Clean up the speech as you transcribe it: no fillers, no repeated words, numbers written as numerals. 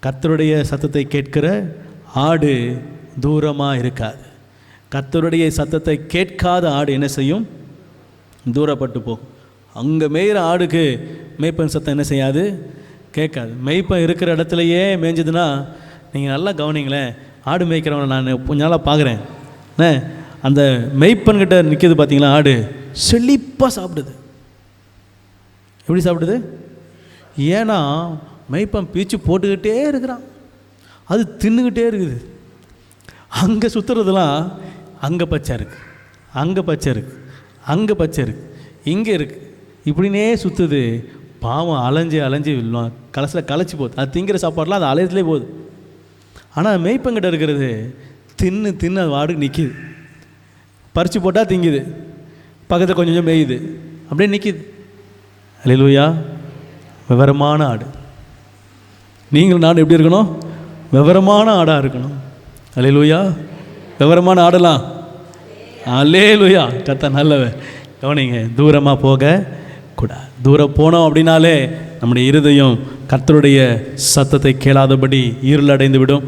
கர்த்தருடைய சத்தத்தை கேட்கிற ஆடு தூரமாக இருக்காது. கர்த்தருடைய சத்தத்தை கேட்காத ஆடு என்ன செய்யும்? தூரப்பட்டு போகும். அங்கே மேய்கிற ஆடுக்கு மேய்ப்பன் சத்தம் என்ன செய்யாது? கேட்காது. மேய்ப்பன் இருக்கிற இடத்துலையே மேய்ஞ்சதுன்னா, நீங்கள் நல்லா கவனிங்களேன், ஆடு மேய்க்கிறவனை நான் கொஞ்ச நாளாக பார்க்குறேன். அந்த மேய்ப்பன்கிட்ட நிற்கிது பார்த்தீங்களா, ஆடு செழிப்பாக சாப்பிடுது. எப்படி சாப்பிடுது? ஏன்னா மேய்ப்பன் பீச்சு போட்டுக்கிட்டே இருக்கிறான், அது தின்னுக்கிட்டே இருக்குது. அங்கே சுற்றுறதுலாம் அங்கே பச்சை இருக்குது, அங்கே பச்சை இருக்குது, அங்கே பச்சை இருக்குது, இங்கே இருக்குது, இப்படின்னே சுற்றுது. பாவம் அலைஞ்சி அலைஞ்சி கலசில் களைச்சி போகுது. அது திங்கிற சாப்பாடெலாம் அது அலையத்துலேயே போகுது. ஆனால் மேய்ப்பங்கிட்ட இருக்கிறது தின்னு தின்னு அது வாடுக்கு நிற்கிது. பறித்து போட்டால் திங்குது, பக்கத்தில் கொஞ்சம் கொஞ்சம் மேயுது, அப்படியே நிற்கிது. அல்லேலூயா. விவரமான ஆடு. நீங்கள் நாடு எப்படி இருக்கணும்? விவரமான ஆடாக இருக்கணும். அல்லேலூயா. விவரமான ஆடலாம். அல்லேலூயா. கர்த்தர் நல்லவர். கவனிங்க, தூரமாக போக கூடாது. தூரம் போனோம் அப்படின்னாலே நம்முடைய இருதயம் கர்த்தருடைய சத்தத்தை கேளாதபடி இருளடைந்து விடும்.